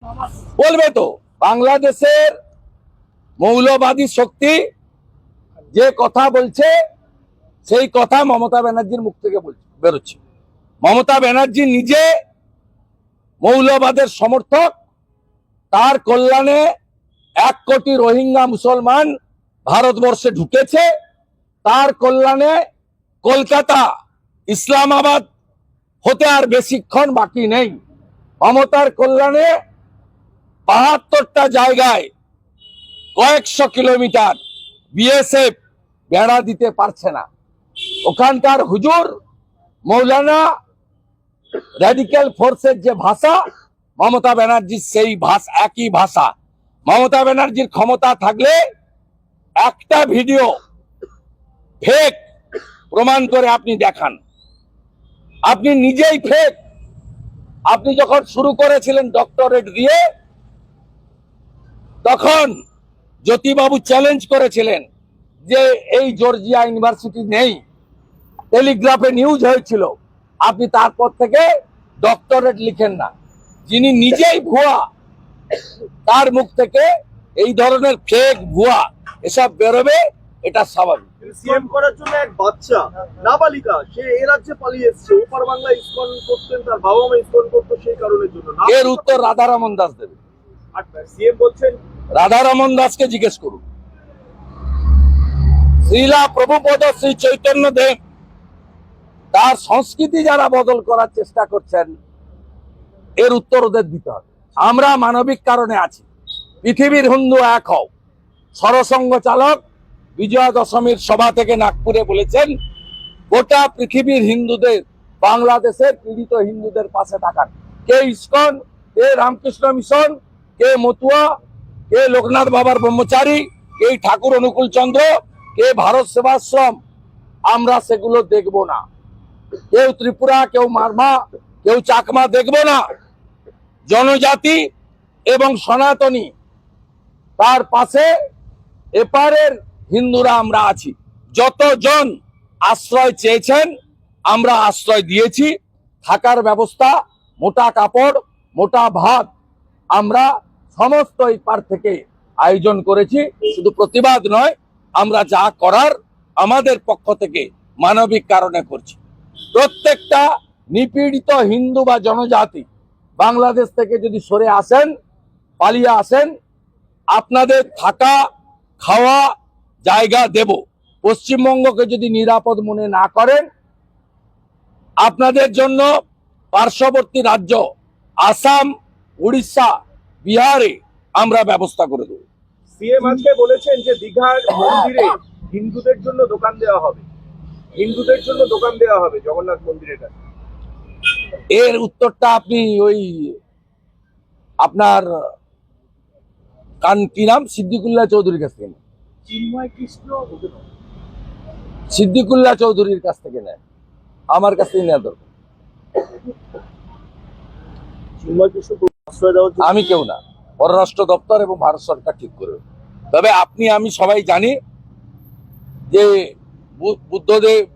বলবে তো বাংলাদেশের মৌলবাদী শক্তি যে কথা বলছে সেই কথা মমতা ব্যানার্জির মুখ থেকে বেরোচ্ছে। মমতা ব্যানার্জি নিজে মৌলবাদের সমর্থক, তার কল্যাণে 1 কোটি রোহিঙ্গা মুসলমান ভারতবর্ষে ঢুকেছে, তার কল্যাণে কলকাতা ইসলামাবাদ হতে আর বেশিক্ষণ বাকি নেই। মমতার কল্যাণে 72টা জায়গায় কয়েকশো কিলোমিটার বিএসএফ বেড়া দিতে পারছে না। ওখানকার হুজুর মৌলানা র্যাডিক্যাল ফোর্সের যে ভাষা, মমতা ব্যানার্জির সেই ভাষা, একই ভাষা। মমতা ব্যানার্জির ক্ষমতা থাকলে একটা ভিডিও ফেক প্রমাণ করে আপনি দেখান। আপনি নিজেই ফেক। আপনি যখন শুরু করেছিলেন ডক্টরেট দিয়ে, তখন জ্যোতিবাবু চ্যালেঞ্জ করেছিলেন যে এই জর্জিয়া ইউনিভার্সিটি নেই, টেলিগ্রাফে নিউজ হয়েছিল। আপনি তারপর থেকে ডক্টরেট লিখেন না। যিনি নিজেই ভুয়া, তার মুখ থেকে এই ধরনের ফেক ভুয়া এসব বেরোবে, এটা স্বাভাবিক। সিএম করার জন্য এক বাচ্চা নাবালিকা, সে এই রাজ্যে পালিয়ে এসেছে। ওপার বাংলায় ইসকন করতেন, তার বাবা মা ইসকন করতো, সেই কারণের জন্য। এর উত্তর রাধারমন দাস দেবে। সিএম বলছেন, রাধারমন দাসকে জিজ্ঞেস করুন। শ্রীলা প্রভুপদ শ্রী চৈতন্য দেব তার সংস্কৃতি যারা বদল করার চেষ্টা করছেন, এর উত্তর ওদের দিতে হবে। আমরা মানবিক কারণে আছি। পৃথিবীর হিন্দু এক হও। সরসংঘ চালক বিজয়া দশমীর সভা থেকে নাগপুরে বলেছেন, গোটা পৃথিবীর হিন্দুদের, বাংলাদেশের পীড়িত হিন্দুদের পাশে থাকার। কে ইসকন, কে রামকৃষ্ণ মিশন, কে মতুয়া, কে লোকনাথ বাবার ব্রহ্মচারী, কে ঠাকুর অনুকূল চন্দ্র, কে ভারত সেবাশ্রম, আমরা সেগুলো দেখব না। কেউ ত্রিপুরা, কেউ মারমা, কেউ চাকমা দেখব না। জনজাতি এবং সনাতনী, তার পাশে এপারের হিন্দুরা আমরা আছি। যতজন আশ্রয় চেয়েছেন আমরা আশ্রয় দিয়েছি। থাকার ব্যবস্থা, মোটা কাপড়, মোটা ভাত আমরা সমস্ত এপার থেকে আয়োজন করেছি। শুধু প্রতিবাদ নয়, আমরা যা করার আমাদের পক্ষ থেকে মানবিক কারণে করছি। প্রত্যেকটা নিপীড়িত হিন্দু বা জনজাতি বাংলাদেশ থেকে যদি সরে আসেন, পালিয়ে আসেন, আপনাদের থাকা খাওয়া জায়গা দেব। পশ্চিমবঙ্গকে যদি নিরাপদ মনে না করেন, আপনাদের জন্য পার্শ্ববর্তী রাজ্য আসাম, উড়িষ্যা, বিহারে আমরা ব্যবস্থা করে দেব। সিএম আজকে বলেছেন যে দীঘার মন্দিরে হিন্দুদের জন্য দোকান দেওয়া হবে, হিন্দুদের জন্য দোকান দেওয়া হবে জগন্নাথ মন্দিরের কাছে। এর উত্তরটা আপনি ওই আপনার কি নাম, সিদ্দিকুল্লাহ চৌধুরীর কাছ থেকে নেন। চিন্ময় কৃষ্ণ সিদ্দিকুল্লাহ চৌধুরীর কাছ থেকে নেন, আমার কাছ থেকে নেওয়া দরকার। চিন্ময় কৃষ্ণ আশ্রয় দেওয়ার জন্য আমি কেউ না, পররাষ্ট্র দপ্তর এবং ভারত সরকার ঠিক করবে। তবে আপনি আমি সবাই জানি যে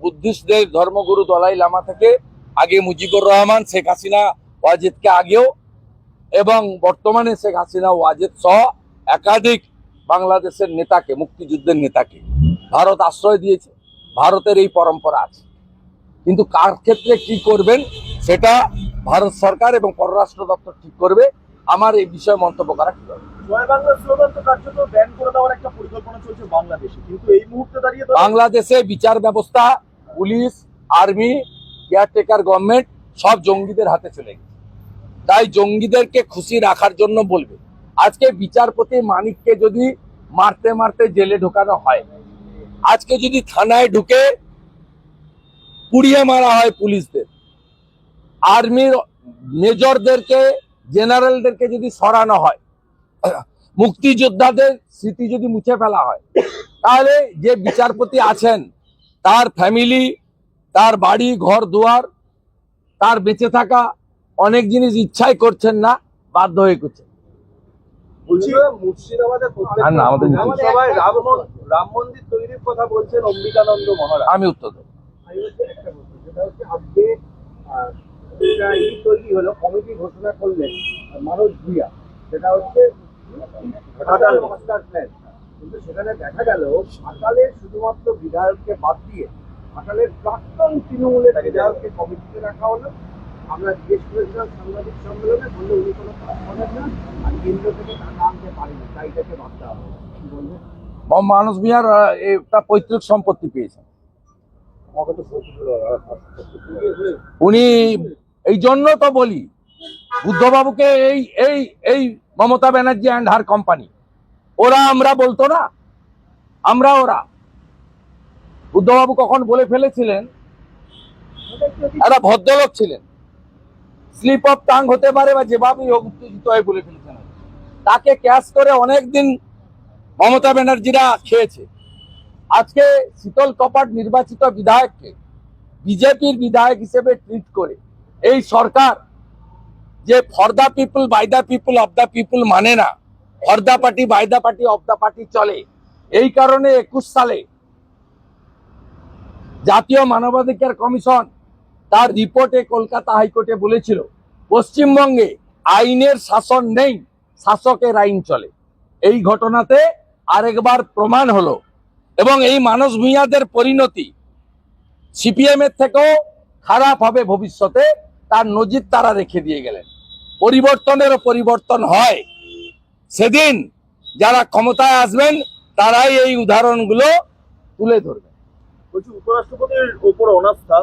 বুদ্ধিস্টদের ধর্মগুরু দলাই লামা থেকে আগে মুজিবুর রহমান, শেখ হাসিনা ওয়াজেদকে আগেও, এবং বর্তমানে শেখ হাসিনা ওয়াজেদ সহ একাধিক বাংলাদেশের নেতাকে, মুক্তিযুদ্ধের নেতাকে ভারত আশ্রয় দিয়েছে। ভারতের এই পরম্পরা আছে, কিন্তু কার ক্ষেত্রে কি করবেন সেটা ভারত সরকার এবং পররাষ্ট্র দপ্তর ঠিক করবে। আমার এই বিষয়ে মন্তব্য করা কি হবে। জয় বাংলা স্লোগান তো কার্যত ব্যান করে দেওয়ার একটা পরিকল্পনা চলছে বাংলাদেশে, কিন্তু এই মুহূর্তে দাঁড়িয়ে বাংলাদেশে বিচার ব্যবস্থা, পুলিশ, আর্মি, কেয়ারটেকার গভর্নমেন্ট সব জঙ্গিদের হাতে চলে গেছে। তাই জঙ্গিদেরকে খুশি রাখার জন্য বলবে। আজকে বিচারপতি মানিককে যদি মারতে মারতে জেলে ঢোকানো হয়, আজকে যদি থানায় ঢুকে পুড়িয়ে মারা হয় পুলিশদের, আর্মির মেজরদেরকে, জেনারেলদেরকে যদি সরানো হয়, মুক্তিযোদ্ধাদের স্মৃতি যদি মুছে ফেলা হয়, তাহলে যে বিচারপতি আছেন তার ফ্যামিলি, তার বাড়ি ঘর দুয়ার, তার বেঁচে থাকা অনেক জিনিস ইচ্ছাই করছেন না, বাধ্য হয়ে করছেন। মুর্শিদাবাদে রাম মন্দির তৈরির কথা বলছেন অম্বিকানন্দ মহারাজ। আমি উত্তর দেব। আজকে তৈরি হলো, কমিটি ঘোষণা করলেন মানুষ ভূঁইয়া, সেটা হচ্ছে ঘাটাল মাস্টার প্ল্যান। কিন্তু সেখানে দেখা গেল ঘাটালের শুধুমাত্র বিধায়ককে বাদ দিয়ে ঘাটালের প্রাক্তন তৃণমূলের বিধায়ককে কমিটিতে রাখা হলো। আমরা জিজ্ঞেস করেছিলাম সাংবাদিক সম্মেলনে, বললে উনি কোনো কাজ করেন না আর কেন্দ্র থেকে টাকা আনতে পারেনি, তাই তাকে ভাবতে হবে। কি বলবেন? মানুষ মিয়ার একটা পৈতৃক সম্পত্তি পেয়েছেন আমাকে তো উনি। এই জন্য তো বলি বুদ্ধবাবুকে এই এই এই Mamata Banerjee and her company, ওরা আমরা বলতো না, আমরা ওরা। বুদ্ধবাবু কখন বলে ফেলেছিলেন, একটা ভদ্রলোক ছিলেন, স্লিপ অফ টাং হতে পারে বা যেভাবেই হোক উত্তেজিত হয়ে বলে ফেলেছেন, তাকে ক্যাশ করে অনেকদিন মমতা ব্যানার্জিরা খেয়েছে। আজকে শীতল কপাট নির্বাচিত বিধায়ককে বিজেপির বিধায়ক হিসেবে ট্রিট করে এই সরকার যে for the people by the people of the people মানে না, for the party by the party of the party চলে। এই কারণে 21 সালে জাতীয় মানবাধিকার কমিশন তার রিপোর্টে কলকাতা হাইকোর্টে বলেছিল পশ্চিমবঙ্গে আইনের শাসন নেই, শাসকের আইন চলে। এই ঘটনাতে আরেকবার প্রমাণ হলো। এবং এই মানস ভূঁইয়াদের পরিণতি সিপিএম এর থেকেও খারাপ হবে ভবিষ্যতে, তার নজির তারা রেখে দিয়ে গেলেন। পরিবর্তনেরও পরিবর্তন হয়, সেদিন যারা ক্ষমতায় আসবেন তারাই এই উদাহরণগুলো তুলে ধরবেন। বলছি উপরাষ্ট্রপতির উপর অনাস্থা,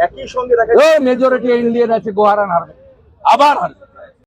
একই সঙ্গে দেখা মেজরিটি ইন্ডিয়ান আছে, গোহারান হারবে, আবার হারবে।